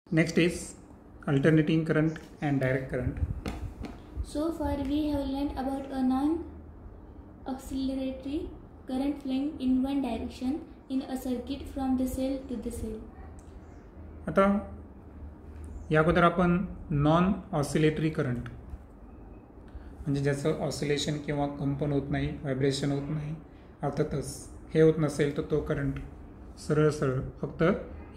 Next is alternating current and direct current. So far we have learned about a non-oscillatory current flowing in one direction in a circuit from the cell to the cell. आता या अगोदर आपण non oscillatory current म्हणजे ज्याचं oscillation किंवा कंपन होत नाही, व्हायब्रेशन होत नाही, अर्थातच हे होत नसेल तर तो करंट सरळ सरळ फक्त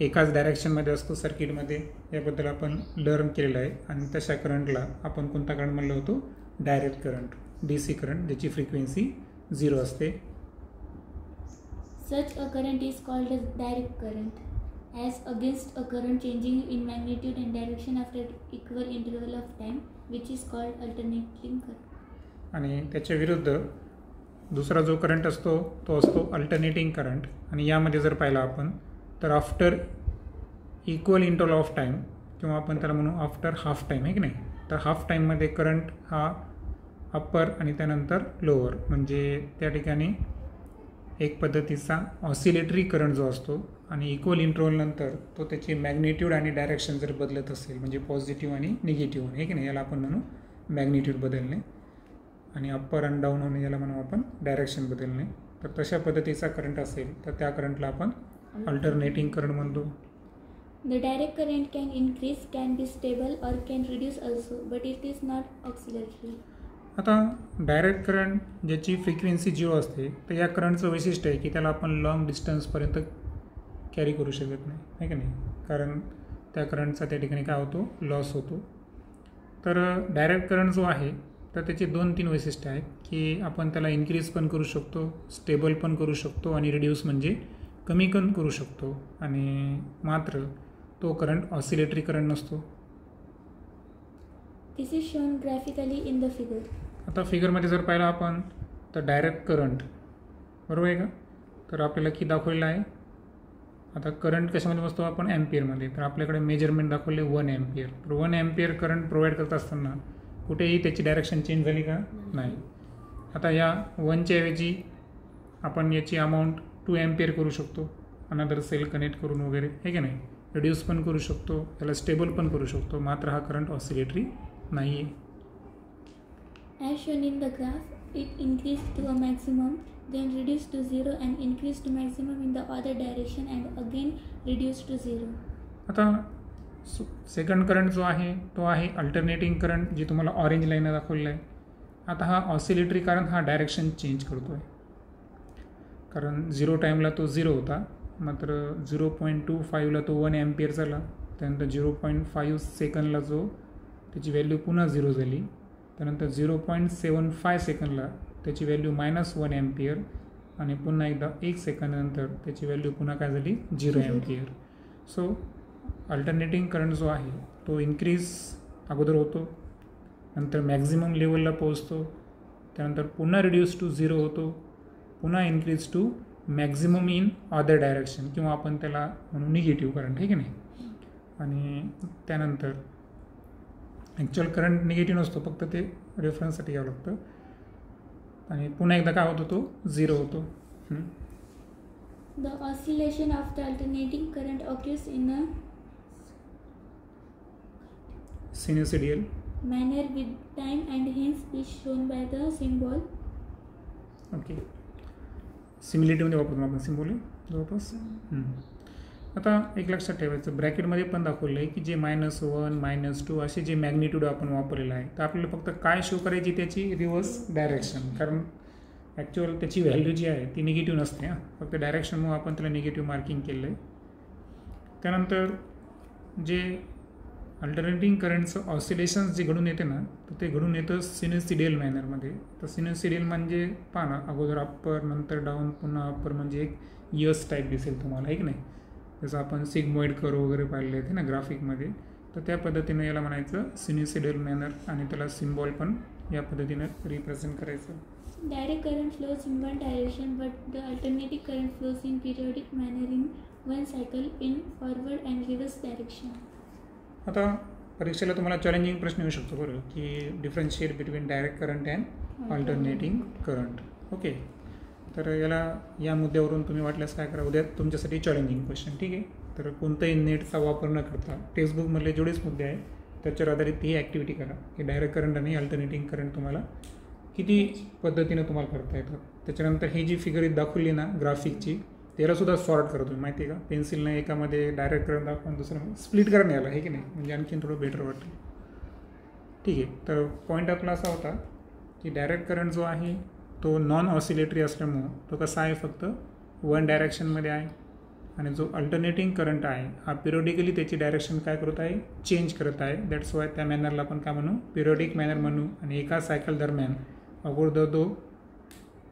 एकाच डायरेक्शनमध्ये असतो सर्किटमध्ये, याबद्दल आपण लर्न केलेलं आहे. आणि तशा करंटला आपण कोणता करंट म्हणलं होतो? डायरेक्ट करंट, DC करंट, ज्याची फ्रिक्वेन्सी 0 असते. Such a current is called as direct current, as against a current changing in magnitude and direction after equal interval of time, which is called alternating current. आणि त्याच्या विरुद्ध दुसरा जो current असतो तो असतो अल्टरनेटिंग करंट. आणि यामध्ये जर पाहिला आपण तर after equal interval of time किंवा आपण त्याला म्हणू आफ्टर हाफ टाईम, आहे की नाही? तर हाफ टाईममध्ये करंट हा अप्पर आणि त्यानंतर लोअर, म्हणजे त्या ठिकाणी एक पद्धतीचा ऑसिलेटरी करंट जो असतो आणि इक्वल इंटरवलनंतर तो त्याची मॅग्निट्यूड आणि डायरेक्शन जर बदलत असेल, म्हणजे पॉझिटिव्ह आणि निगेटिव्ह, आहे की नाही? याला आपण म्हणू मॅग्निट्यूड बदलणे. आणि अप्पर आणि डाऊन होणे याला म्हणू आपण डायरेक्शन बदलणे. तर तशा पद्धतीचा करंट असेल तर त्या करंटला आपण अल्टरनेटिंग करंट म्हणतो. The direct current can increase, can be stable or can reduce also, but it is not oscillatory. आता डायरेक्ट करंट ज्याची फ्रिक्वेन्सी 0 असते तर या करंटचं वैशिष्ट्य आहे की त्याला आपण लॉंग डिस्टन्सपर्यंत कॅरी करू शकत नाही, आहे की नाही? कारण त्या करंटचा त्या ठिकाणी काय होतो? लॉस होतो. तर डायरेक्ट करंट जो आहे तर त्याचे 2-3 वैशिष्ट्य आहेत की आपण त्याला इन्क्रीज पण करू शकतो, स्टेबल पण करू शकतो आणि रिड्यूस म्हणजे कमी पण करू शकतो. आणि मात्र तो करंट ऑसिलेटरी करंट नसतो. This is shown graphically in the figure. आता फिगरमध्ये जर पाहिलं आपण तर डायरेक्ट करंट, बरोबर आहे का? तर आपल्याला की दाखवलेलं आहे. आता करंट कशामध्ये बसतो आपण? ॲम्पियरमध्ये. तर आपल्याकडे मेजरमेंट दाखवले 1 ॲम्पियर. तर 1 ॲम्पियर करंट प्रोव्हाइड करत असताना कुठेही त्याची डायरेक्शन चेंज झाली का? नाही. आता या 1च्या ऐवजी आपण याची अमाऊंट 2 ॲम्पियर करू शकतो, अनदर सेल कनेक्ट करून वगैरे, आहे की नाही? रिड्यूस पण करू शकतो, त्याला स्टेबल पण करू शकतो. मात्र हा करंट ऑसिलेटरी नाही आहे. As shown in the graph, it increased to a maximum, then reduced to 0 and increased to maximum in the other direction and again reduced to 0. आता सेकंड करंट जो आहे तो आहे अल्टरनेटिंग करंट, जी तुम्हाला orange line दाखवलेलं आहे. आता हा ऑसिलेटरी करंट हा डायरेक्शन चेंज करतो आहे. कारण 0 टाईमला तो 0 होता, मात्र 0.25ला तो 1 ॲम्पियर झाला. त्यानंतर 0.5 सेकंडला जो त्याची व्हॅल्यू पुन्हा 0 झाली. त्यानंतर 0.75 सेकंडला त्याची व्हॅल्यू -1 ॲम्पियर आणि पुन्हा एकदा 1 सेकंदानंतर त्याची व्हॅल्यू पुन्हा काय झाली? 0 ॲम्पियर. सो अल्टरनेटिंग करंट जो आहे तो इन्क्रीज अगोदर होतो, नंतर मॅक्झिमम लेवलला पोहोचतो, त्यानंतर पुन्हा रिड्यूस टू 0 होतो, पुन्हा increase to maximum in other direction किंवा आपण त्याला म्हणू निगेटिव्ह करंट, आहे की नाही? आणि त्यानंतर ॲक्च्युअल करंट निगेटिव्ह नसतो, फक्त ते रेफरन्ससाठी यावं लागतं. आणि पुन्हा एकदा काय होतो? तो 0 होतो. The oscillation of the alternating current occurs in a sinusoidal manner with time and hence is shown by the symbol. Okay, सिमिलिटीमध्ये वापरतो आपण सिम्बॉल जवळपास. आता एक लक्षात ठेवायचं, ब्रॅकेटमध्ये पण दाखवलं आहे की जे -1, -2 असे जे मॅग्निट्यूड आपण वापरलेलं आहे, तर आपल्याला फक्त काय शो करायची? त्याची रिव्हर्स डायरेक्शन. कारण ॲक्च्युअल त्याची व्हॅल्यू जी आहे ती निगेटिव्ह नसते, फक्त डायरेक्शनमुळे आपण त्याला निगेटिव्ह मार्किंग केलं आहे. त्यानंतर जे अल्टरनेटिंग करंटचं ऑसिलेशन्स जे घडून येते ना, तर ते घडून येतं सिनुसॉइडल मॅनरमध्ये. तर सिनुसॉइडल म्हणजे पहा ना, अगोदर अप्पर, नंतर डाऊन, पुन्हा अप्पर, म्हणजे एक यस टाईप दिसेल तुम्हाला, आहे की नाही? जसं आपण सिग्मॉइड कर्व वगैरे पाहिलेले आहेत ना ग्राफिकमध्ये, तर त्या पद्धतीनं याला म्हणायचं सिनुसॉइडल मॅनर आणि त्याला सिम्बॉल पण या पद्धतीनं रिप्रेझेंट करायचं. Direct current flows in one direction, but the alternating current flows in periodic manner in one cycle in forward and reverse direction. आता परीक्षेला तुम्हाला चॅलेंजिंग प्रश्न येऊ शकतो बरं, की differentiate between direct current and alternating current. Okay, तर या मुद्द्यावरून तुम्ही वाटल्यास काय करा, उद्या तुमच्यासाठी चॅलेंजिंग क्वेश्चन, ठीक आहे? तर कोणताही नेटचा वापर न करता टेक्स्टबुकमधले जेवढेच मुद्दे आहेत त्याच्यावर आधारित ही ॲक्टिव्हिटी करा की डायरेक्ट करंट आणि अल्टरनेटिंग करंट तुम्हाला किती पद्धतीनं तुम्हाला करता येतं. त्याच्यानंतर ही जी फिगर दाखवली ना ग्राफिकची त्यालासुद्धा सॉर्ट करा तुम्ही, माहिती आहे का. पेन्सिलने एकामध्ये डायरेक्ट करंट दाखवा दुसरं स्प्लिट करा याला, हे की नाही, म्हणजे आणखीन थोडं बेटर वाटेल. ठीक आहे. तर पॉईंट आपला असा होता की डायरेक्ट करंट जो आहे तो नॉन ऑसिलेटरी असल्यामुळं तो कसा आहे फक्त वन डायरेक्शनमध्ये आहे, आणि जो अल्टरनेटिंग करंट आहे हा पिरियडिकली त्याची डायरेक्शन काय करत आहे, चेंज करत आहे. दॅट्स वाय त्या मॅनरला आपण काय म्हणू, पिरियडिक मॅनर म्हणू. आणि एका सायकल दरम्यान अगोदर जो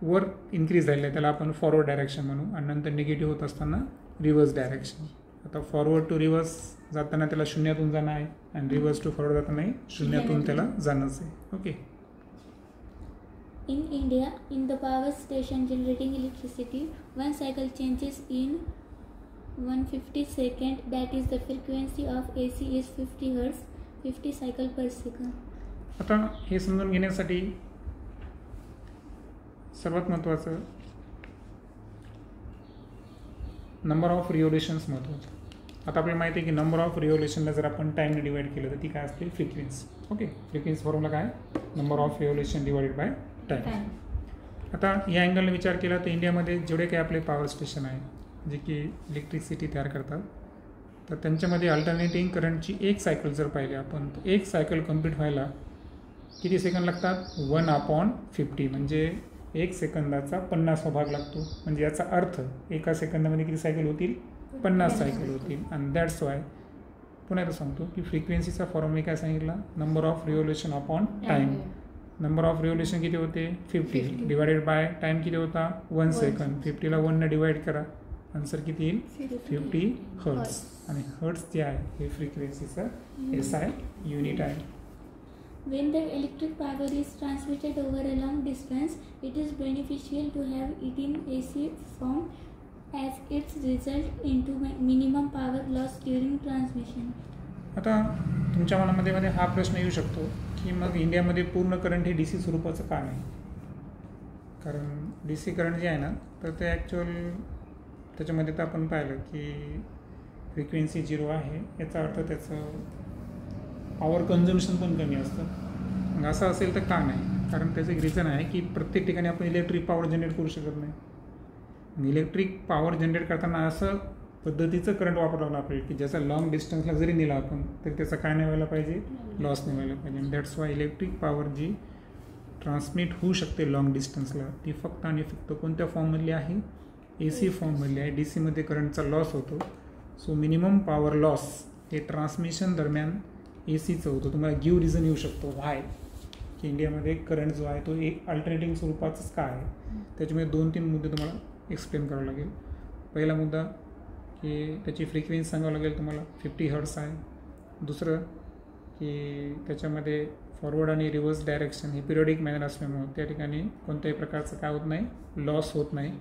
वर इन्क्रीज झालेला आहे त्याला आपण फॉरवर्ड डायरेक्शन म्हणू, आणि नंतर निगेटिव्ह होत असताना रिव्हर्स डायरेक्शन. आता फॉरवर्ड टू रिव्हर्स जाताना त्याला शून्यातून जाणं आहे, आणि रिव्हर्स टू फॉरवर्ड जातानाही शून्यातून त्याला जाणंच आहे. Okay. In India, in the power station generating electricity, one cycle changes in 150 seconds. That is the frequency of AC is 50 Hz, 50 cycle per second. आता हे समजून घेण्यासाठी सर्वात महत्त्वाचं नंबर ऑफ रिव्होल्युशन्स महत्त्वाचं. आता आपल्याला माहिती आहे की नंबर ऑफ रिव्होल्युशनला जर आपण टाईमने डिवाइड केलं तर ती काय असते, फ्रिक्वेन्सी. ओके. फ्रिक्वेन्सी फॉर्म्युला काय, number of revolution divided by time. आता या अँगलने विचार केला तर इंडियामध्ये जेवढे काही आपले पॉवर स्टेशन आहे जे की इलेक्ट्रिसिटी तयार करतात, तर त्यांच्यामध्ये अल्टरनेटिंग करंटची एक सायकल जर पाहिली आपण तर एक सायकल कंप्लीट व्हायला किती सेकंद लागतात, 1/50, म्हणजे 1 सेकंदाचा 50वा भाग लागतो. म्हणजे याचा अर्थ एका सेकंदामध्ये किती सायकल होतील, 50 सायकल होतील. आणि दॅट्स वाय पुन्हा एकदा सांगतो की फ्रिक्वेन्सीचा फॉर्म्युला काय सांगितला, number of revolution upon time. Number of revolution किती होते, 50 डिवायडेड बाय टाईम किती होता, 1 सेकंद. 50ला 1ने डिवाइड करा, आन्सर किती येईल, 50 हर्ट्स. आणि हर्ट्स जे आहे हे फ्रिक्वेन्सीचं SI युनिट आहे. When the electric power is transmitted over a long distance, it is beneficial to have it in AC form as it results into minimum power loss during transmission. आता तुमच्या मनामध्ये हा प्रश्न येऊ शकतो की मग इंडियामध्ये पूर्ण करंट हे DC स्वरूपाचं का नाही. कारण DC करंट जे आहे ना तर ते ॲक्च्युअल त्याच्यामध्ये तर आपण पाहिलं की फ्रिक्वेन्सी 0 आहे, याचा अर्थ त्याचं पॉवर कन्झम्पशन पण कमी असतं. मग असं असेल तर का नाही, कारण त्याचं एक रिझन आहे की प्रत्येक ठिकाणी आपण इलेक्ट्रिक पॉवर जनरेट करू शकत नाही. इलेक्ट्रिक पॉवर जनरेट करताना असं पद्धतीचं करंट वापरावं लागेल की ज्याचा लॉंग डिस्टन्सला जरी नेला आपण तरी त्याचा काय नाही व्हायला पाहिजे, लॉस नाही व्हायला पाहिजे. आणि दॅट्स वाय इलेक्ट्रिक पॉवर जी ट्रान्समिट होऊ शकते लॉंग डिस्टन्सला ती फक्त आणि फक्त कोणत्या फॉर्ममधली आहे, AC फॉर्ममधली आहे. DCमध्ये करंटचा लॉस होतो. सो मिनिमम पॉवर लॉस हे ट्रान्समिशन दरम्यान ACचं होतं. तुम्हाला गिव्ह रिझन येऊ शकतो व्हाय की इंडियामध्ये करंट जो आहे तो एक अल्टरनेटिंग स्वरूपाचंच का आहे. त्याच्यामध्ये 2-3 मुद्दे तुम्हाला एक्सप्लेन करावं लागेल. पहिला मुद्दा की त्याची फ्रिक्वेन्सी सांगावं लागेल तुम्हाला, 50 हर्ट्स आहे. दुसरं की त्याच्यामध्ये फॉरवर्ड आणि रिव्हर्स डायरेक्शन हे पिरियडिक मॅनर असल्यामुळं त्या ठिकाणी कोणत्याही प्रकारचं काय होत नाही, लॉस होत नाही.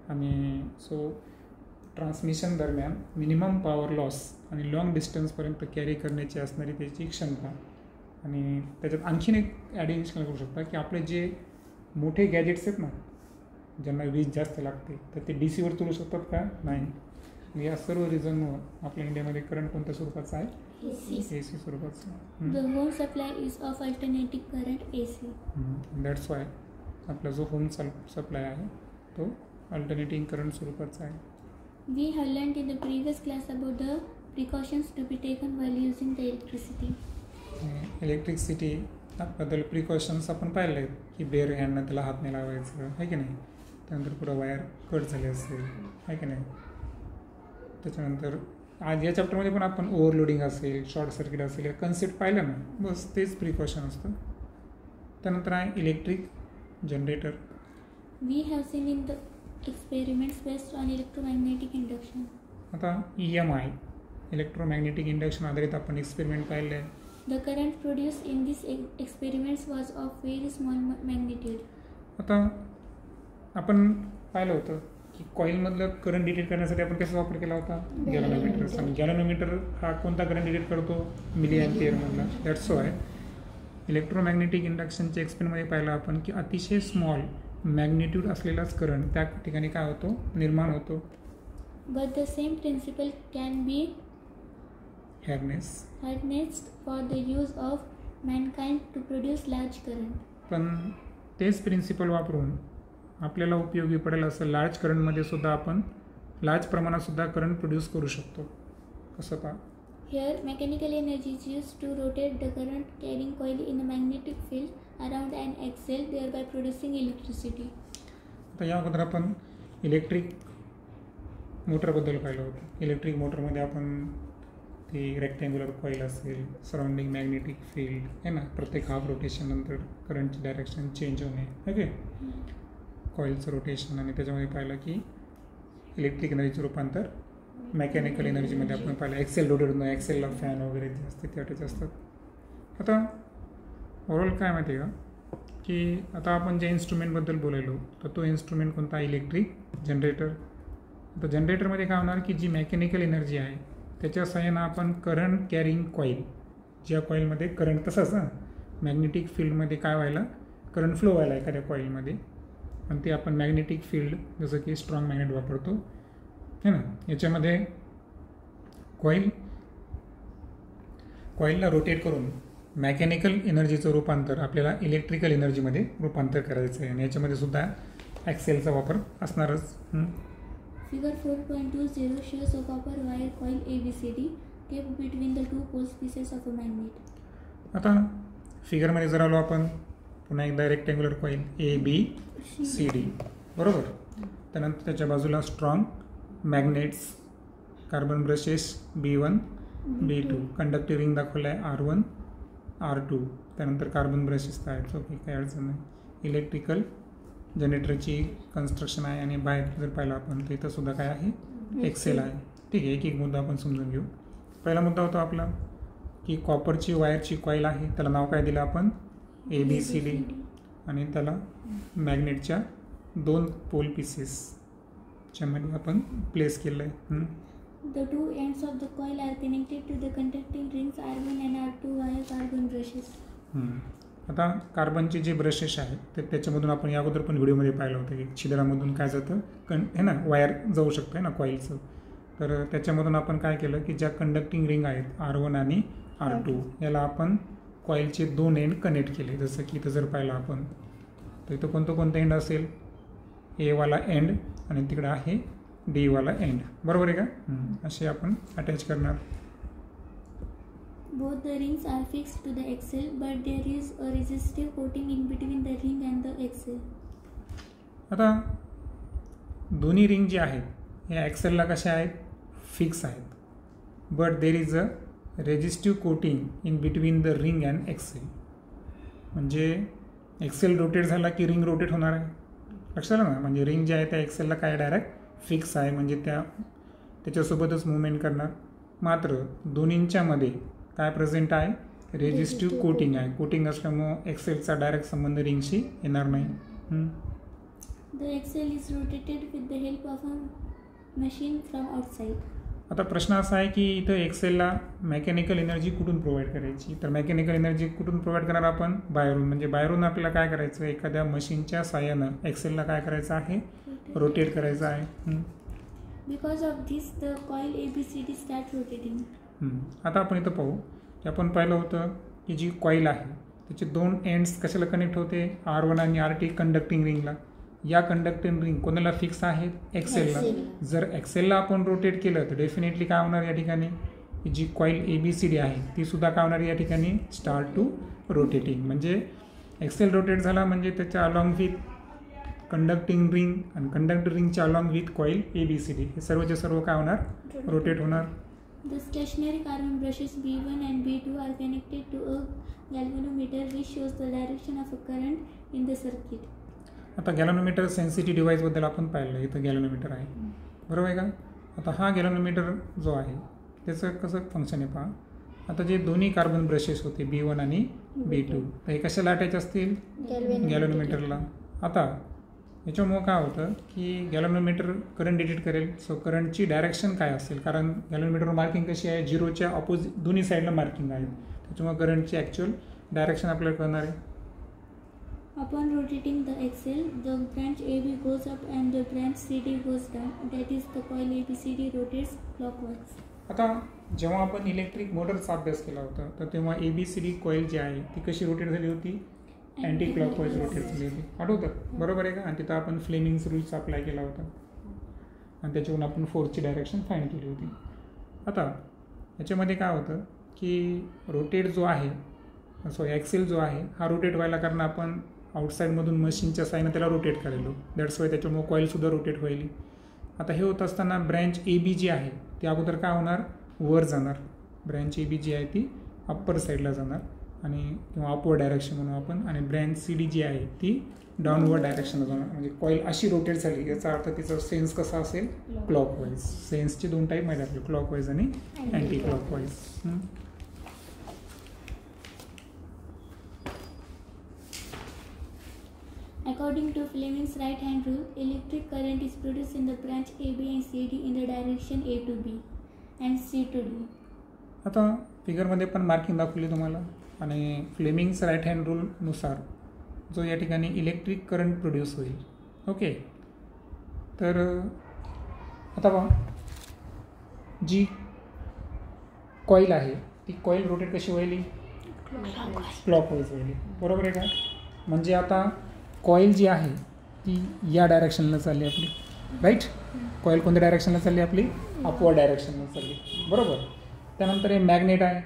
आणि सो ट्रान्समिशन दरम्यान मिनिमम पॉवर लॉस आणि लॉंग डिस्टन्सपर्यंत कॅरी करण्याची असणारी त्याची क्षमता. आणि त्याच्यात आणखीन एक ॲडिशनल करू शकता की आपले जे मोठे गॅजेट्स आहेत ना ज्यांना वीज जास्त लागते तर ते DCवर चालू शकतात का, नाही. या सर्व रिझनमुळं आपल्या इंडियामध्ये करंट कोणत्या स्वरूपाचा आहे, AC स्वरूपाचा. The home supply is of alternating current AC. That's why आपला जो होम सप्लाय आहे तो अल्टरनेटिंग करंट स्वरूपाचा आहे. We have learned in the previous class about the precautions to be taken while using the electricity. Electricity बद्दल precautions आपण पाहिले आहेत की बेअर हँडनं त्याला हात नाही लावायचं आहे की नाही. त्यानंतर पुढं वायर कट झाले असेल आहे की नाही. त्याच्यानंतर आज या चॅप्टरमध्ये पण आपण ओव्हरलोडिंग असेल, शॉर्ट सर्किट असेल, कन्सेप्ट पाहिलं ना, बस तेच प्रिकॉशन असतं. त्यानंतर आहे electric generator. We have seen in the experiments based on electromagnetic induction. आता EMI इलेक्ट्रोमॅग्नेटिक इंडक्शन आधारित आपण एक्सपेरिमेंट पाहिले आहे. The current produced in these experiments was of very small magnitude. आता आपण पाहिलं होतं की कॉईलमधलं करंट डिटेक्ट करण्यासाठी आपण कसा वापर केला होता, गॅलॅनोमीटर. आणि गॅलॅनोमीटर हा कोणता करंट डिटेक्ट करतो, मिली अँपिअरमधला. दॅट्स वाय इलेक्ट्रोमॅग्नेटिक इंडक्शनच्या एक्सपेरिमेंटमध्ये पाहिलं आपण की अतिशय स्मॉल मॅग्निट्यूड असलेलाच करंट त्या ठिकाणी काय होतो, निर्माण होतो. But the same principle can be harnessed for the use of mankind to produce large current. पण तेच प्रिन्सिपल वापरून आपल्याला उपयोगी पडेल असं लार्ज करंटमध्ये सुद्धा आपण लार्ज प्रमाणात सुद्धा करंट प्रोड्यूस करू शकतो. कसं पहा, Here, mechanical energy is used to rotate the current carrying coil in a magnetic field around an axle, thereby producing electricity. आता या अगोदर आपण इलेक्ट्रिक मोटरबद्दल पाहिलं होतं. इलेक्ट्रिक मोटरमध्ये आपण ती रेक्टँग्युलर कॉईल असेल, सराउंडिंग मॅग्नेटिक फील्ड आहे ना, प्रत्येक हाफ रोटेशननंतर करंटची डायरेक्शन चेंज होणे, ओके, कॉईलचं रोटेशन, आणि त्याच्यामध्ये पाहिलं की इलेक्ट्रिक एनर्जीचं रूपांतर मेकॅनिकल एनर्जीमध्ये आपण पाहिलं. एक्सेल रोटेट होणं, एक्सेलला फॅन वगैरे जे असते ते अटॅच असतात. आता ओव्हरऑल काय माहिती आहे का, की आता आपण ज्या इन्स्ट्रुमेंटबद्दल बोलायलो तर तो इन्स्ट्रुमेंट कोणता, इलेक्ट्रिक जनरेटर. आता जनरेटरमध्ये काय होणार की जी मेकॅनिकल एनर्जी आहे त्याच्या सहाय्यानं आपण करंट कॅरिंग कॉईल, ज्या कॉईलमध्ये करंट तसंच ना मॅग्नेटिक फील्डमध्ये काय व्हायला, करंट फ्लो व्हायला एखाद्या कॉईलमध्ये, आणि ते आपण मॅग्नेटिक फील्ड जसं की स्ट्रॉंग मॅग्नेट वापरतो है ना, याच्यामध्ये कॉईलला रोटेट करून मेकॅनिकल एनर्जीचं रूपांतर आपल्याला इलेक्ट्रिकल एनर्जीमध्ये रूपांतर करायचं आहे, आणि याच्यामध्ये सुद्धा ॲक्सेलचा वापर असणारच. Figure 4.20 shows a copper wire coil ABCD kept between the two pole pieces of a magnet. आता फिगरमध्ये जर आलो आपण पुन्हा एकदा रेक्टँग्युलर कॉईल ABCD, बरोबर. त्यानंतर त्याच्या बाजूला strong magnets, carbon brushes B1 B2, conductive ring दाखवलं आहे R1 R2, त्यानंतर कार्बन ब्रशेस आहेत, ओके, काही अडचण नाही. इलेक्ट्रिकल जनरेटरची कन्स्ट्रक्शन आहे, आणि बाहेर जर पाहिलं आपण तर इथं सुद्धा काय आहे, एक्सेल आहे. ठीक आहे, एक एक मुद्दा आपण समजून घेऊ. पहिला मुद्दा होता आपला की कॉपरची वायरची कॉईल आहे, त्याला नाव काय दिलं आपण, ABCD, आणि त्याला मॅग्नेटच्या 2 पोल पीसेसच्या मध्ये आपण प्लेस केलं आहे. The two ends of the coil are connected to the conducting rings R1 and R2 via carbon brushes. आता कार्बनचे जे ब्रशेस आहेत तर त्याच्यामधून आपण या अगोदर पण व्हिडिओमध्ये पाहिलं होतं की छिद्रामधून काय जातं, हे ना, वायर जाऊ शकतं आहे ना कॉईलचं. तर त्याच्यामधून आपण काय केलं की ज्या कंडक्टिंग रिंग आहेत R1 आणि R2 याला आपण कॉईलचे 2 एंड कनेक्ट केले. जसं की इथं जर पाहिलं आपण तर इथं कोणतं एंड असेल, A वाला एंड, आणि तिकडं आहे D वाला एंड, बरोबर आहे का. असे आपण अटॅच करणार. Both the rings are fixed to the axle, but there is a resistive coating in between the ring and the axle. आता दोन्ही रिंग जे आहेत या ॲक्सेलला कशा आहेत, फिक्स आहेत, but there is a resistive coating in between the ring and axle. म्हणजे axle rotate झाला की रिंग रोटेट होणार आहे, लक्षात आलं ना. म्हणजे रिंग जे आहे त्या एक्सेलला काय डायरेक्ट फिक्स आहे, म्हणजे त्याच्यासोबतच मुवमेंट करणार. मात्र दोन्हींच्या मध्ये काय प्रेझेंट आहे, रेजिस्टिव्ह कोटिंग आहे. कोटिंग असल्यामुळं एक्सेलचा डायरेक्ट संबंध रिंगशी येणार नाही. The axle is rotated with the help of a machine from outside. आता प्रश्न असा आहे की इथं एक्सेलला मेकॅनिकल एनर्जी कुठून प्रोव्हाइड करायची, तर मेकॅनिकल एनर्जी कुठून प्रोव्हाइड करणार आपण, बाहेरून. म्हणजे बाहेरून आपल्याला काय करायचं, एखाद्या मशीनच्या साहाय्यानं एक्सेलला काय करायचं आहे, रोटेट करायचं आहे. Because of this, the coil ABCD starts rotating. आता आपण इथं पाहू की आपण पाहिलं होतं की जी कॉईल आहे त्याचे 2 एंड्स कशाला कनेक्ट होते, R1 आणि RT कंडक्टिंग रिंगला. या कंडक्टिंग रिंग कोणाला फिक्स आहेत, एक्सेलला. जर एक्सेलला आपण रोटेट केलं तर डेफिनेटली काय होणार या ठिकाणी, जी कॉईल ABCD आहे ती सुद्धा काय होणार या ठिकाणी, स्टार्ट टू रोटेटिंग. म्हणजे एक्सेल रोटेट झाला म्हणजे त्याच्या अलॉंग विथ कंडक्टिंग रिंग, आणि कंडक्टिंग रिंगच्या अलॉंग विथ कॉईल ABCD हे सर्वचे सर्व काय होणार, रोटेट होणार. The stationary carbon brushes B1 and B2 are connected to a galvanometer which shows the direction of a current in the circuit. आता गॅलॅनोमीटर sensitive डिव्हाइसबद्दल आपण पाहिलं, इथं गॅलॅनोमीटर आहे, बरोबर आहे का. आता हा गॅलॅनोमीटर जो आहे त्याचं कसं फंक्शन आहे पहा. आता जे दोन्ही कार्बन ब्रशेस होते B1 आणि B2 तर हे कशाला अटॅच असतील, गॅलॅनोमीटरला. आता याच्यामुळं काय होतं की गॅलॅनोमीटर करंट डिटेक्ट करेल. सो करंटची डायरेक्शन काय असेल, कारण गॅलॅनोमीटर मार्किंग कशी आहे, 0च्या ऑपोजिट दोन्ही साईडला मार्किंग आहे, त्याच्यामुळे करंटची ॲक्च्युअल डायरेक्शन आपल्याला कळणार आहे. Upon rotating the axle, the branch AB goes up and the branch CD goes down. That is, the coil ABCD rotates clockwise. आता जेव्हा आपण इलेक्ट्रिक मोटरचा अभ्यास केला होता तर तेव्हा ABCD कॉईल जी आहे ती कशी रोटेट झाली होती? अँटी क्लॉकवाईज रोटेट झाली होती. आठवतं? बरोबर आहे का? आणि तिथं आपण फ्लेमिंग्स रूल्स अप्लाय केला होता आणि त्याच्यावरून आपण फोर्सची डायरेक्शन फाईंड केली होती. आता याच्यामध्ये काय होतं की रोटेट जो आहे ॲक्सेल जो आहे हा रोटेट व्हायला कारण आपण आउटसाईडमधून मशीनच्या साईनं त्याला रोटेट करायलो. दॅट्स वाय त्याच्यामुळे कॉईलसुद्धा रोटेट व्हायली. आता हे होत असताना ब्रँच AB जी आहे ती अगोदर काय होणार? वर जाणार. ब्रँच AB जी आहे ती अप्पर साईडला जाणार आणि किंवा अपवर्ड डायरेक्शन म्हणू आपण. आणि ब्रँच CD जी आहे ती डाऊनवर्ड डायरेक्शनला जाणार. म्हणजे कॉईल अशी रोटेट झाली याचा अर्थ तिचा सेन्स कसा असेल? क्लॉकवाईज. सेन्सचे 2 टाईप माहीत आपले, क्लॉकवाईज आणि anti clockwise. According to Fleming's right-hand rule, electric current is produced in the branch AB and CD in the direction A to B and C to D. आता फिगरमध्ये पण marking दाखवली तुम्हाला. आणि Fleming's right hand रूलनुसार जो या ठिकाणी electric current produce होईल. Okay, तर आता पहा जी कॉईल आहे ती कॉईल रोटेट कशी व्हायली? क्लॉकवाईज व्हायली. बरोबर आहे का? म्हणजे आता कॉईल जी आहे ती या डायरेक्शनला चालली आपली, राईट? कॉईल कोणत्या डायरेक्शनला चालली आपली? अपवर्ड डायरेक्शनला चालली. बरोबर. त्यानंतर हे मॅग्नेट आहे.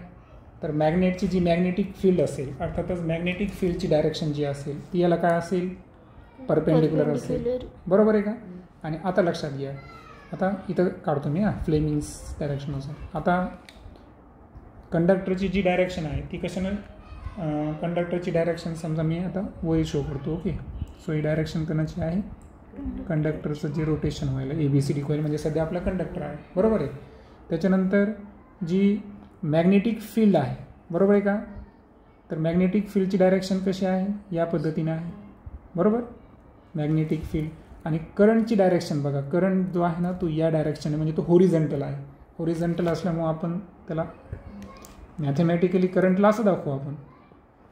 तर मॅग्नेटची जी मॅग्नेटिक फील्ड असेल अर्थातच मॅग्नेटिक फील्डची डायरेक्शन जी असेल ती याला काय असेल? परपेंडिक्युलर असेल. बरोबर आहे का? आणि आता लक्षात घ्या, आता इथं काढतो मी फ्लेमिंग्स डायरेक्शननुसार. आता कंडक्टरची जी डायरेक्शन आहे ती कशानं? कंडक्टरची डायरेक्शन समजा मी आता वही शो करतो. ओके, सो ही डायरेक्शन कोणाची आहे? कंडक्टरचं जे रोटेशन व्हायला ABCD कॉईल म्हणजे सध्या आपला कंडक्टर आहे. बरोबर आहे. त्याच्यानंतर जी मॅग्नेटिक फील्ड आहे, बरोबर आहे का? तर मॅग्नेटिक फील्डची डायरेक्शन कशी आहे? या पद्धतीने आहे. बरोबर. मॅग्नेटिक फील्ड आणि करंटची डायरेक्शन बघा, करंट जो आहे ना तो या डायरेक्शन म्हणजे तो होरिझॉन्टल आहे. होरिझॉन्टल असल्यामुळं आपण त्याला मॅथमॅटिकली करंटला असं दाखवू आपण.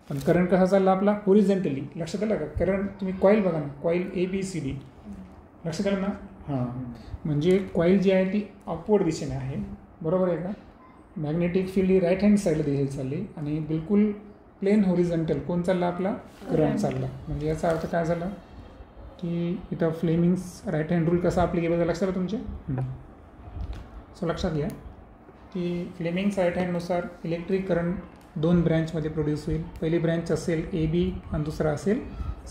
पण करंट कसा चालला आपला? होरिझॉन्टली. लक्षात आलं का? करंट तुम्ही कॉईल बघा ना, कॉईल ABCD लक्षात आलं ना? हां, म्हणजे कॉईल जी आहे ती अपवर्ड दिशेने आहे. बरोबर आहे का? मॅग्नेटिक फील्ड ही राईट हँड साईडला दिशेला चालली आणि बिलकुल प्लेन होरिझॉन्टल कोण चालला आपला? करंट चालला. म्हणजे याचा अर्थ काय झाला की इथं फ्लेमिंग्स राईट हँड रूल कसा ॲप्लिकेबल आहे लक्षात आलं तुमचे? सो लक्षात घ्या की फ्लेमिंग्स राईट हँडनुसार इलेक्ट्रिक करंट 2 ब्रँचमध्ये प्रोड्यूस होईल. पहिली ब्रँच असेल AB आणि दुसरा असेल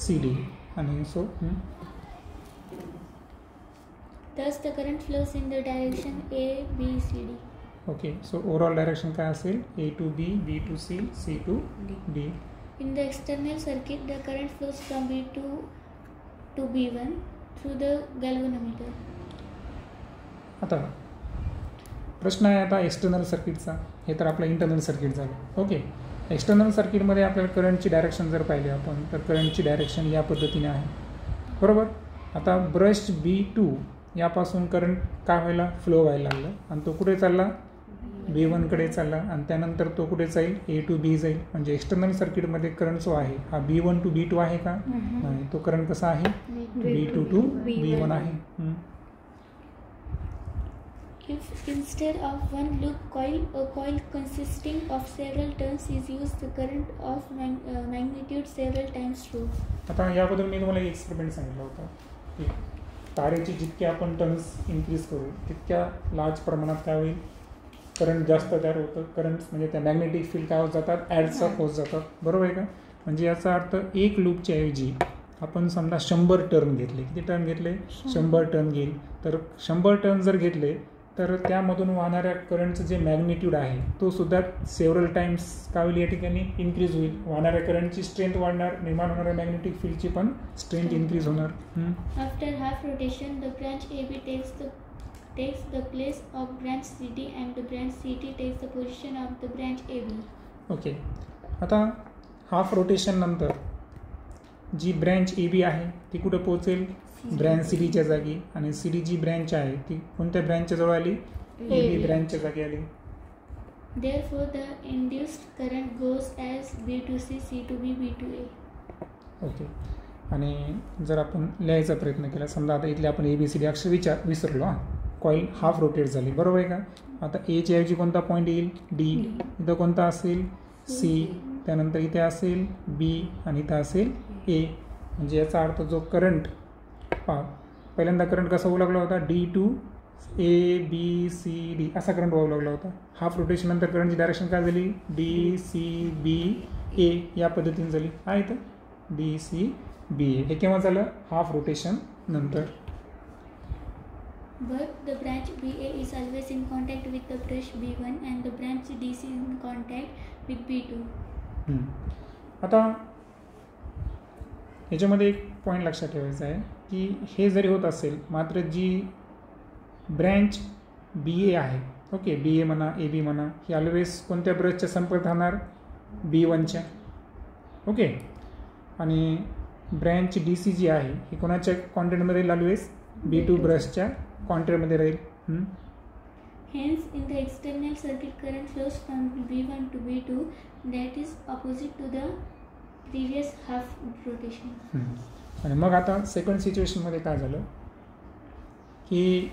CD. आणि so Thus the current flows in the direction A, B, C, D. Okay, so overall direction काय असेल? A to B, B to C, C to D. In the external circuit, the current flows from B2 to B1 through the galvanometer. आता प्रश्न आहे आता external सर्किटचा. हे तर आपलं इंटरनल सर्किट झालं. ओके, एक्सटर्नल सर्किटमध्ये आपल्याला करंटची डायरेक्शन जर पाहिली आपण तर करंटची डायरेक्शन या पद्धतीने आहे. बरोबर. आता ब्रश B2 यापासून करंट काय व्हायला? फ्लो व्हायला लागलं आणि तो कुठे चालला? B1कडे चालला आणि त्यानंतर तो कुठे जाईल? A to B जाईल. म्हणजे एक्सटर्नल सर्किटमध्ये करंट जो आहे हा B1 to B2 आहे का? नाही, तो करंट कसा आहे? B2 to B1 आहे. If instead of one loop coil, a coil consisting of several turns is used, the current of magnitude several times through. आता याबद्दल मी तुम्हाला एक एक्सपेरिमेंट सांगितला होता की तारेचे जितके आपण टर्न्स इन्क्रीज करू तितक्या लार्ज प्रमाणात काय होईल? करंट जास्त तयार होतं. करंट म्हणजे त्या मॅग्नेटिक फील्ड काय होत जातात? ॲड्सअप होत जातात. बरोबर आहे का? म्हणजे याचा अर्थ एक लूपच्या ऐवजी आपण समजा 100 टर्न घेतले. किती टर्न घेतले? 100 टर्न घेईल. तर 100 टर्न जर घेतले तर त्यामधून वाहणाऱ्या करंटचं जे मॅग्निट्यूड आहे तो सुद्धा सेव्हरल टाइम्स काय होईल? या ठिकाणी इन्क्रीज होईल. वाहणाऱ्या करंटची स्ट्रेंथ वाढणार, निर्माण होणाऱ्या मॅग्नेटिक फील्डची पण स्ट्रेंथ इन्क्रीज होणार. After half rotation, the branch AB takes the place of branch CD and the branch CD takes the position of the branch AB. Okay, आता हाफ रोटेशन नंतर जी ब्रँच AB आहे ती कुठे पोहोचेल? Branch CDच्या जागी. आणि CD जी branch आहे ती कोणत्या ब्रँचच्या जवळ आली? AB ब्रँचच्या जागी आली. Therefore, the induced current goes as B to C, C to B, B to A. Okay. आणि जर आपण लिहायचा प्रयत्न केला, समजा आता इथले आपण ABCD अक्षर विसरलो. कॉईल हाफ रोटेट झाली, बरोबर आहे का. आता Aच्या ऐवजी कोणता पॉईंट येईल, D. इथं कोणता असेल, C. त्यानंतर इथे असेल B आणि इथं असेल A. म्हणजे याचा अर्थ जो करंट पहिल्यांदा करंट कसा होऊ लागला होता, D to ABCD असा करंट वाहू लागला होता. हाफ रोटेशन नंतर करंटची डायरेक्शन काय झाली, DCBA या पद्धतीने झाली. आहे तर DCBA. हे केव्हा झालं, हाफ रोटेशन नंतर. But the branch BA is always in contact with the brush B1 and the branch DC in contact with B2. आता याच्यामध्ये एक पॉईंट लक्षात ठेवायचा आहे की हे जरी होत असेल, मात्र जी ब्रँच BA आहे, ओके, BA म्हणा AB म्हणा, ही ऑलवेज कोणत्या ब्रशच्या संपर्क राहणार, B1च्या. ओके. आणि ब्रँच DC जी आहे ही कोणाच्या कॉन्टॅक्टमध्ये राहील, ऑलवेज B2 ब्रशच्या कॉन्टॅक्टमध्ये राहील. Hence, in the external circuit current flows from B1 to B2 that is opposite to the previous half rotation. आणि मग आता सेकंड सिच्युएशनमध्ये काय झालं की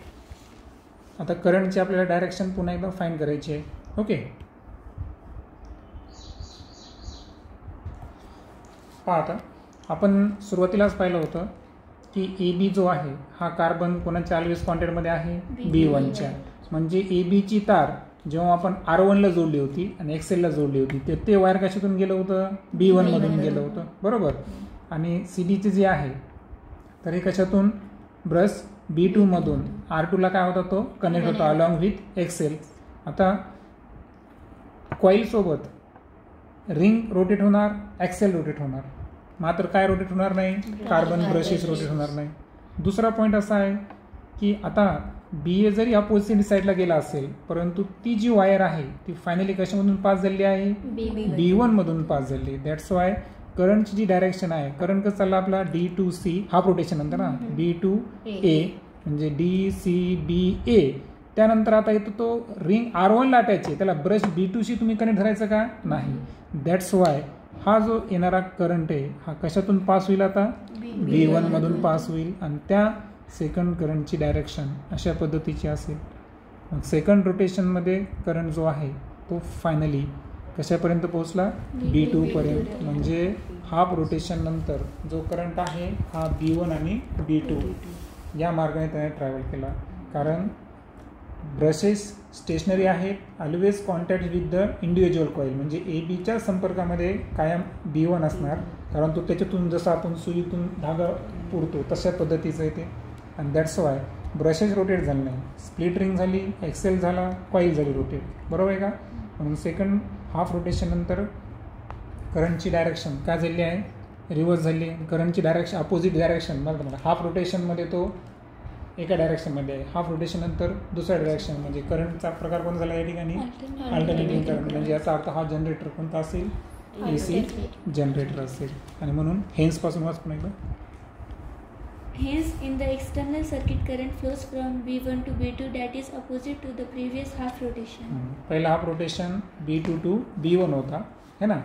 आता करंटची आपल्याला डायरेक्शन पुन्हा एकदा फाइंड करायची आहे. ओके. पहा, आता आपण सुरुवातीलाच पाहिलं होतं की AB जो आहे हा कार्बन कोणाच्या ऑलवेज कॉन्टॅक्टमध्ये आहे, B1च्या. म्हणजे ABची तार जेव्हा आपण R1ला जोडली होती आणि XLला जोडली होती ते वायर कशातून गेलं होतं, B1मधून गेलं होतं, बरोबर. आणि CBचे जे आहे तर हे कशातून, ब्रश B2मधून R2ला काय होता, तो कनेक्ट होता अलॉंग विथ XL. आता कॉईलसोबत रिंग रोटेट होणार, XL रोटेट होणार, मात्र काय रोटेट होणार नाही, कार्बन ब्रशेस रोटेट होणार नाही. दुसरा पॉईंट असा आहे की आता BA जरी अपोजिट साईडला गेला असेल, परंतु ती जी वायर आहे ती फायनली कशामधून पास झाली आहे, B1मधून पास झाली. दॅट्स वाय करंटची जी डायरेक्शन आहे, करंट कसं चालला आपला D to C, half rotation नंतर ना, B to A म्हणजे DCBA. त्यानंतर आता येतो तो रिंग R1ला अटॅच आहे, त्याला ब्रश B2शी तुम्ही कनेक्ट धरायचं का, नाही. दॅट्स वाय हा जो येणारा करंट आहे हा कशातून पास होईल, आता B1मधून पास होईल. आणि त्या सेकंड करंटची डायरेक्शन अशा पद्धतीची असेल. मग सेकंड रोटेशनमध्ये करंट जो आहे तो फायनली कशापर्यंत पोहोचला, B2पर्यंत. म्हणजे हाफ रोटेशन नंतर जो करंट आहे हा B1 आणि B2 या मार्गाने त्याने ट्रॅव्हल केला. कारण ब्रशेस स्टेशनरी आहेत, always contact with the individual coil. म्हणजे ABच्या संपर्कामध्ये कायम B1 असणार, कारण तो त्याच्यातून जसं आपण सुईतून धागा पुरतो तशा पद्धतीचं येते. आणि दॅट्स वाय ब्रशेस रोटेट झाले नाही, स्प्लिट रिंग झाली, XL झाला, कॉईल झाली रोटेट, बरोबर आहे का. म्हणून सेकंड हाफ रोटेशन नंतर करंटची डायरेक्शन काय झाली आहे, रिव्हर्स झाली. करंटची डायरेक्शन अपोजिट डायरेक्शन, बघा हाफ रोटेशनमध्ये तो एका डायरेक्शनमध्ये आहे, हाफ रोटेशन नंतर दुसऱ्या डायरेक्शन. म्हणजे करंटचा प्रकार कोणता झाला या ठिकाणी, अल्टरनेटिंग करंट. म्हणजे याचा अर्थ हा जनरेटर कोणता असेल, AC जनरेटर असेल. आणि म्हणून हेन्सपासून वाच पुन्हा एकदा. Hence, in the external circuit current flows from B1 to B2 that is opposite to the previous half rotation. पहिला half rotation B2 to B1 होता है ना,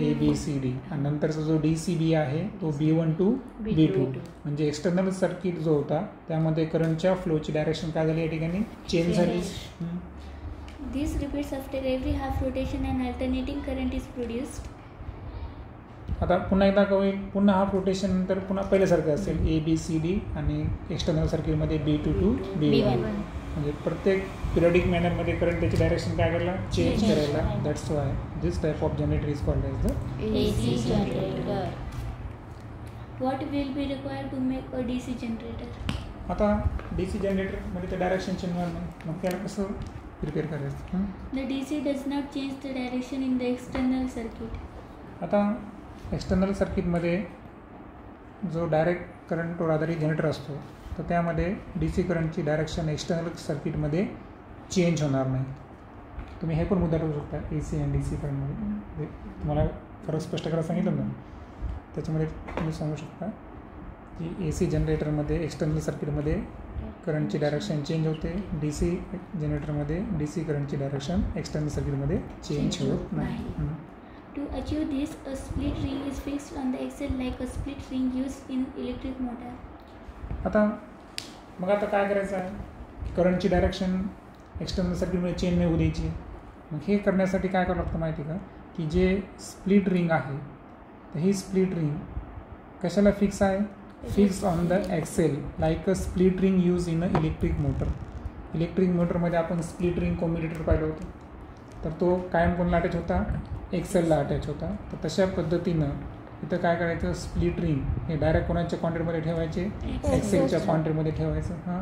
ABCD. आणि नंतरचा जो DCB आहे तो B1 to B2. म्हणजे एक्सटर्नल सर्किट जो होता त्यामध्ये करंटच्या फ्लोची डायरेक्शन काय झाली या ठिकाणी, चेंज झाली. This repeats after every half rotation and alternating current is produced. आता पुन्हा एकदा होईल, पुन्हा हाफ रोटेशन नंतर पुन्हा पहिल्यासारखं असेल, ABCD आणि एक्सटर्नल सर्किटमध्ये B2 to B1. म्हणजे प्रत्येक पिरियडिक मॅनरमध्ये करंट त्याची डायरेक्शन काय करायला, चेंज करायला. That's why this type of generator is called as the AC generator. What will be required to make a DC generator? आता DC जनरेटरमध्ये तर डायरेक्शन चेंज होणार नाही, मग त्याला कसं प्रिपेअर करायचं. The DC does not change the direction in the external circuit. आता एक्सटर्नल सर्किटमध्ये जो डायरेक्ट करंटवर आधारित जनरेटर असतो तर त्यामध्ये DC करंटची डायरेक्शन एक्सटर्नल सर्किटमध्ये चेंज होणार नाही. तुम्ही हे पण मुद्दा ठेवू शकता, AC आणि DC करंटमध्ये तुम्हाला फरक स्पष्ट करायला सांगितलं ना, त्याच्यामध्ये तुम्ही सांगू शकता की AC जनरेटरमध्ये एक्सटर्नल सर्किटमध्ये करंटची डायरेक्शन चेंज होते, DC जनरेटरमध्ये DC करंटची डायरेक्शन एक्सटर्नल सर्किटमध्ये चेंज होत नाही. To achieve this, a split ring is fixed on the axle like a split ring used in electric motor. आता काय करायचं आहे, करंटची डायरेक्शन एक्सटर्नल सर्किटमध्ये चेंज नाही होऊ द्यायची. मग हे करण्यासाठी काय करावं लागतं माहिती का, की जे स्प्लिट रिंग आहे तर ही स्प्लिट रिंग कशाला फिक्स आहे, fix on the axle like a split ring use in a electric motor. Electric मोटरमध्ये आपण स्प्लिट रिंग कॉम्युटेटर पाहिलं होतं, तर तो कायम कोणला अटॅच होता, एक्सेलला अटॅच होता. तर तशा पद्धतीनं इथं काय करायचं, स्प्लिट रिंग हे डायरेक्ट कोणाच्या कॉन्टॅक्टमध्ये ठेवायचे, एक्सेलच्या कॉन्टॅक्टमध्ये ठेवायचं. हां,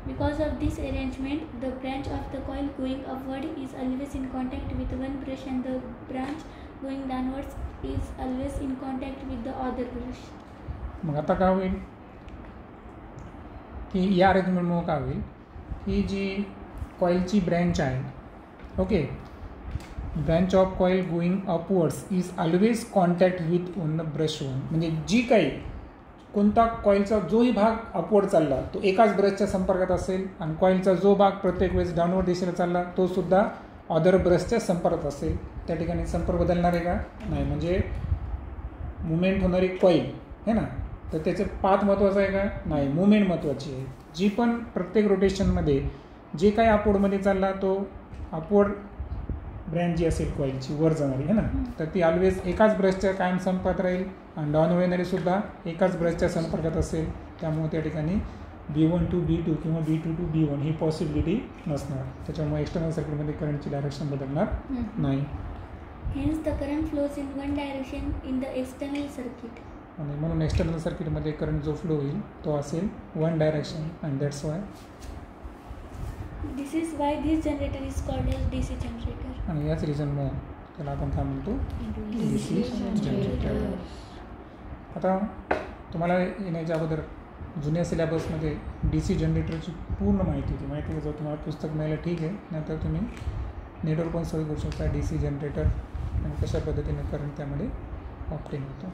Because of this arrangement, the branch of the coil going upward is always in contact with one brush and the branch going downwards is always in contact with the other brush. मग आता काय होईल की या अरेंजमेंटमुळे काय होईल की जी कॉईलची branch आहे, okay, branch of coil going upwards is always contact with on the brush one. म्हणजे जी काही कोणता कॉईलचा जोही भाग अपवर्ड चालला तो एकाच ब्रशच्या संपर्कात असेल, आणि कॉईलचा जो भाग प्रत्येक वेळेस डाऊनवर्ड दिशेला चालला तो सुद्धा अदर ब्रशच्या संपर्कात असेल. त्या ठिकाणी संपर्क बदलणार आहे का, नाही. म्हणजे मुवमेंट होणारी कॉईल आहे ना, तर त्याचं पाथ महत्त्वाचं आहे का, नाही, मुवमेंट महत्त्वाची आहे. जी पण प्रत्येक रोटेशनमध्ये जे काही अपवर्डमध्ये चालला तो अपवर्ड ब्रँच जी असेल कॉईलची वर जाणारी आहे ना, तर ती ऑलवेज एकाच ब्रशच्या कायम संपर्कात राहील, आणि डाऊनवर्ड येणारी सुद्धा एकाच ब्रशच्या संपर्कात असेल. त्यामुळे त्या ठिकाणी B1 to B2 किंवा B2 to B1 he possibility नसणार. त्याच्यामुळे एक्सटर्नल सर्किटमध्ये करंटची डायरेक्शन बदलणार नाही. Hence the current flows in one direction in the external circuit. आणि म्हणून एक्सटर्नल सर्किटमध्ये करंट जो फ्लो होईल तो असेल one direction, and that's why This is why this generator is called as DC generator. आणि याच रिझनमुळे त्याला आपण काय म्हणतो, DC जनरेटर. आता तुम्हाला येण्याच्या अगोदर जुन्या सिलेबसमध्ये DC जनरेटरची पूर्ण माहिती होती. माहिती जर तुम्हाला पुस्तक मिळालं ठीक आहे, नंतर तुम्ही नेटवर पण सर्च करू शकता DC जनरेटर आणि कशा पद्धतीने करंट त्यामध्ये ऑप्टेन होतो.